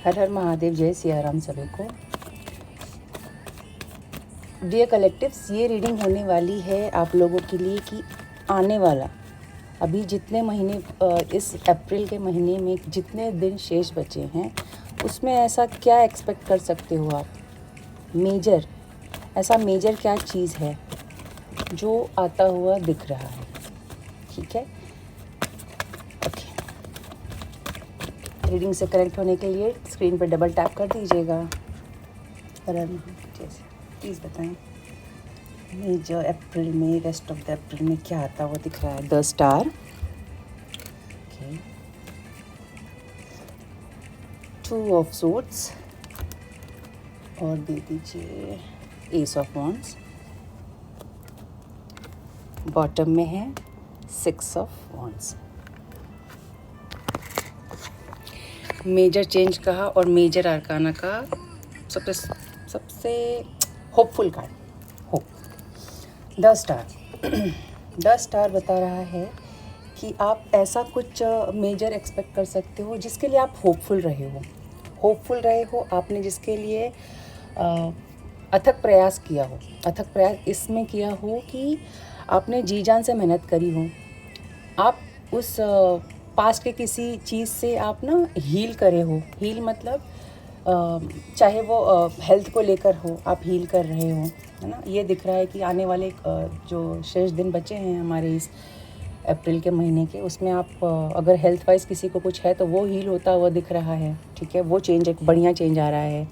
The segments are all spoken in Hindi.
हर हर महादेव, जय सिया राम सभी को। डियर कलेक्टिव्स, ये रीडिंग होने वाली है आप लोगों के लिए कि आने वाला अभी जितने महीने, इस अप्रैल के महीने में जितने दिन शेष बचे हैं उसमें ऐसा क्या एक्सपेक्ट कर सकते हो आप। मेजर क्या चीज़ है जो आता हुआ दिख रहा है। ठीक है, रीडिंग से कनेक्ट होने के लिए स्क्रीन पर डबल टैप कर दीजिएगा। जैसे प्लीज़ बताएं मेजर अप्रैल में, रेस्ट ऑफ द अप्रैल में क्या आता हुआ दिख रहा है। The star, two of swords और दे दीजिए एस ऑफ वॉन्ड्स। बॉटम में है 6 ऑफ वॉन्ड्स। मेजर चेंज कहा और मेजर आर्काना का सबसे hopeful card hope. The star बता रहा है कि आप ऐसा कुछ मेजर एक्सपेक्ट कर सकते हो जिसके लिए आप होपफुल रहे हो। आपने जिसके लिए अथक प्रयास किया हो। अथक प्रयास इसमें किया हो कि आपने जी जान से मेहनत करी हो। आप उस पास्ट के किसी चीज़ से आप ना हील करे हो। हील मतलब चाहे वो हेल्थ को लेकर हो, आप हील कर रहे हो, है ना। ये दिख रहा है कि आने वाले जो शेष दिन बचे हैं हमारे इस अप्रैल के महीने के, उसमें आप अगर हेल्थ वाइज किसी को कुछ है तो वो हील होता हुआ दिख रहा है। ठीक है, वो चेंज, एक बढ़िया चेंज आ रहा है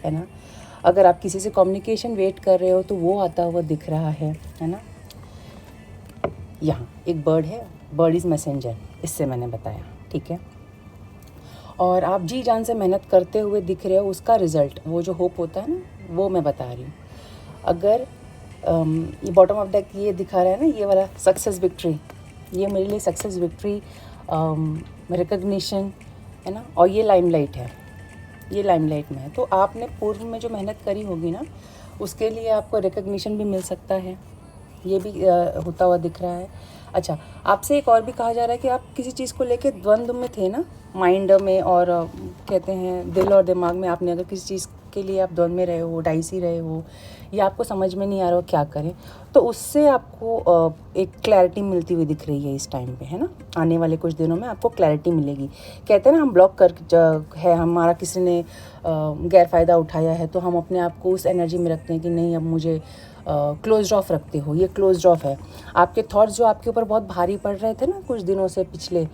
ना। अगर आप किसी से कम्युनिकेशन वेट कर रहे हो तो वो आता हुआ दिख रहा है ना। यहाँ एक बर्ड है, बर्ड इज़ मैसेंजर, इससे मैंने बताया। ठीक है, और आप जी जान से मेहनत करते हुए दिख रहे हो, उसका रिज़ल्ट, वो जो होप होता है ना, वो मैं बता रही हूँ। अगर ये बॉटम ऑफ डेक ये दिखा रहा है ना, ये वाला सक्सेस विक्ट्री, ये मेरे लिए सक्सेस विक्ट्री, रिकग्निशन, है ना। और ये लाइमलाइट है, ये लाइमलाइट में है। तो आपने पूर्व में जो मेहनत करी होगी ना, उसके लिए आपको रिकग्निशन भी मिल सकता है। ये भी होता हुआ दिख रहा है। अच्छा, आपसे एक और भी कहा जा रहा है कि आप किसी चीज़ को लेके द्वंद्व में थे ना, माइंड में और कहते हैं दिल और दिमाग में। आपने अगर किसी चीज़ के लिए आप द्वंद्व में रहे हो, डाइसी रहे हो, या आपको समझ में नहीं आ रहा हो क्या करें, तो उससे आपको एक क्लैरिटी मिलती हुई दिख रही है इस टाइम पे, है ना। आने वाले कुछ दिनों में आपको क्लैरिटी मिलेगी। कहते हैं ना, हम ब्लॉक कर है, हमारा किसी ने गैर फ़ायदा उठाया है तो हम अपने आप को उस एनर्जी में रखते हैं कि नहीं, अब मुझे क्लोज ऑफ रखते हो। ये क्लोज ऑफ है। आपके थॉट्स जो आपके ऊपर बहुत भारी पड़ रहे थे ना कुछ दिनों से पिछले,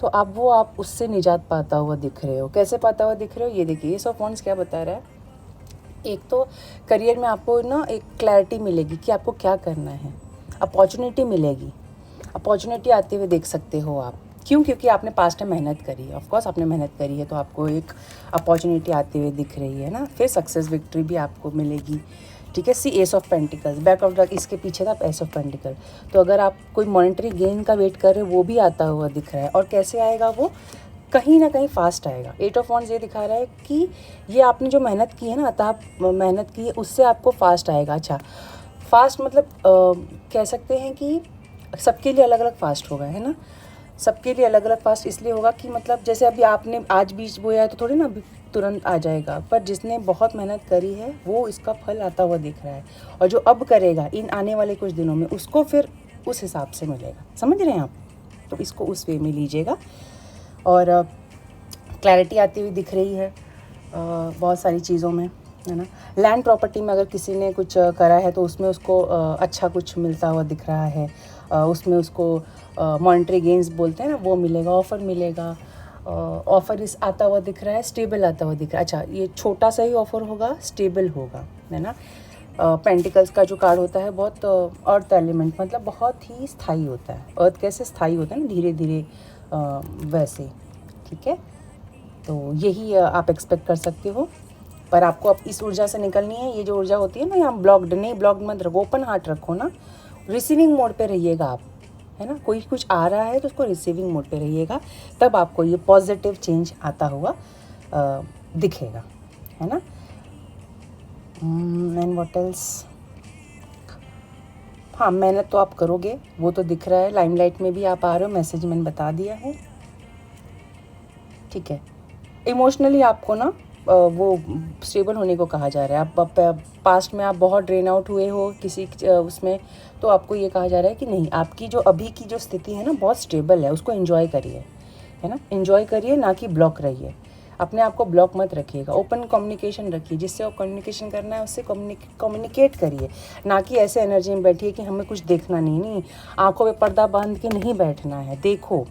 तो अब वो आप उससे निजात पाता हुआ दिख रहे हो। कैसे पाता हुआ दिख रहे हो, ये देखिए एस ऑफ वॉन्ड्स क्या बता रहा है। एक तो करियर में आपको ना एक क्लैरिटी मिलेगी कि आपको क्या करना है। अपॉर्चुनिटी मिलेगी, अपॉर्चुनिटी आते हुए देख सकते हो आप। क्यों? क्योंकि आपने पास्ट में मेहनत करी है। ऑफकोर्स आपने मेहनत करी है तो आपको एक अपॉर्चुनिटी आते हुए दिख रही है ना। फिर सक्सेस विक्ट्री भी आपको मिलेगी। ठीक है, C S of pentacles, back of the, इसके पीछे था एस ऑफ पेंटिकल। तो अगर आप कोई मॉनेटरी गेन का वेट कर रहे हो, वो भी आता हुआ दिख रहा है। और कैसे आएगा वो, कहीं ना कहीं फास्ट आएगा। 8 ऑफ वॉन्ड्स ये दिखा रहा है कि ये आपने जो मेहनत की है ना, अतः मेहनत की है, उससे आपको फास्ट आएगा। अच्छा, फास्ट मतलब कह सकते हैं कि सबके लिए अलग अलग फास्ट होगा, है ना। सबके लिए अलग अलग फास्ट इसलिए होगा कि मतलब जैसे अभी आपने आज बीज बोया है तो थोड़ी ना अभी तुरंत आ जाएगा, पर जिसने बहुत मेहनत करी है वो इसका फल आता हुआ दिख रहा है। और जो अब करेगा इन आने वाले कुछ दिनों में, उसको फिर उस हिसाब से मिलेगा। समझ रहे हैं आप? तो इसको उस वे में लीजिएगा। और क्लैरिटी आती हुई दिख रही है बहुत सारी चीज़ों में, है ना। लैंड प्रॉपर्टी में अगर किसी ने कुछ करा है तो उसमें उसको अच्छा कुछ मिलता हुआ दिख रहा है। उसमें उसको मॉनेटरी गेन्स बोलते हैं ना, वो मिलेगा, ऑफ़र मिलेगा। ऑफ़र इस आता हुआ दिख रहा है, स्टेबल आता हुआ दिख रहा है। अच्छा, ये छोटा सा ही ऑफ़र होगा, स्टेबल होगा, है ना। पेंटिकल्स का जो कार्ड होता है बहुत अर्थ एलिमेंट, मतलब बहुत ही स्थायी होता है। अर्थ कैसे स्थायी होता है ना, धीरे धीरे वैसे। ठीक है, तो यही आप एक्सपेक्ट कर सकते हो। पर आपको अब इस ऊर्जा से निकलनी है। ये जो ऊर्जा होती है ना, यहाँ ब्लॉक्ड नहीं, ब्लॉक्ड मत रखो, ओपन हार्ट रखो ना। रिसीविंग मोड पे रहिएगा आप, है ना। कोई कुछ आ रहा है तो उसको रिसीविंग मोड पे रहिएगा, तब आपको ये पॉजिटिव चेंज आता हुआ दिखेगा, है ना। एंड व्हाट एल्स, हाँ, मेहनत तो आप करोगे, वो तो दिख रहा है। लाइमलाइट में भी आप आ रहे हो, मैसेज मैंने बता दिया है। ठीक है, इमोशनली आपको ना वो स्टेबल होने को कहा जा रहा है। आप पास्ट में आप बहुत ड्रेन आउट हुए हो किसी उसमें, तो आपको ये कहा जा रहा है कि नहीं, आपकी जो अभी की जो स्थिति है ना बहुत स्टेबल है, उसको एंजॉय करिए, है ना, एंजॉय करिए, ना कि ब्लॉक रहिए। अपने आप को ब्लॉक मत रखिएगा, ओपन कम्युनिकेशन रखिए, जिससे आप कम्युनिकेशन करना है उससे कम्युनिकेट करिए, ना कि ऐसे एनर्जी में बैठिए कि हमें कुछ देखना नहीं, आंखों पे पर्दा बांध के नहीं बैठना है। देखो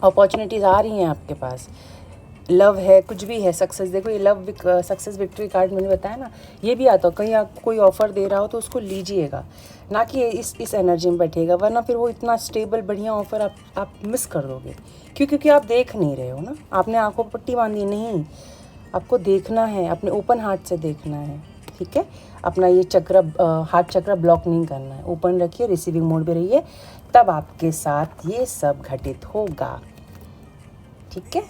अपॉर्चुनिटीज़ आ रही हैं आपके पास, लव है, कुछ भी है, सक्सेस, देखो ये लव सक्सेस विक्ट्री कार्ड मैंने बताया ना, ये भी आता हो, कहीं आप कोई ऑफ़र दे रहा हो तो उसको लीजिएगा, ना कि इस एनर्जी में बैठिएगा, वरना फिर वो इतना स्टेबल बढ़िया ऑफ़र आप मिस कर दोगे। क्योंकि आप देख नहीं रहे हो ना, आपने आंखों पर पट्टी बांधी नहीं, आपको देखना है, अपने ओपन हार्ट से देखना है, ठीक है। अपना ये चक्र हार्ट चक्र ब्लॉक नहीं करना है, ओपन रखिए, रिसीविंग मोड में रहिए, तब आपके साथ ये सब घटित होगा, ठीक है।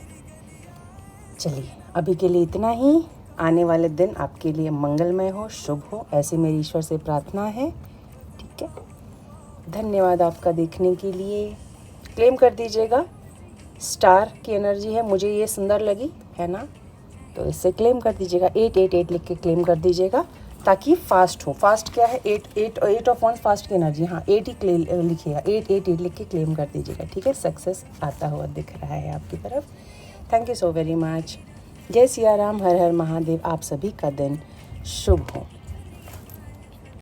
चलिए अभी के लिए इतना ही, आने वाले दिन आपके लिए मंगलमय हो, शुभ हो, ऐसे मेरी ईश्वर से प्रार्थना है, ठीक है। धन्यवाद आपका देखने के लिए। क्लेम कर दीजिएगा, स्टार की एनर्जी है, मुझे ये सुंदर लगी, है ना, तो इससे क्लेम कर दीजिएगा, 888 लिख के क्लेम कर दीजिएगा, ताकि फास्ट हो। फास्ट क्या है, 8 ऑफ वन फास्ट की एनर्जी, हाँ 8 ही लिखिएगा, 888 लिख के क्लेम कर दीजिएगा, ठीक है। सक्सेस आता हुआ दिख रहा है आपकी तरफ। Thank you so very much. जय सिया राम, हर हर महादेव। आप सभी का दिन शुभ हो।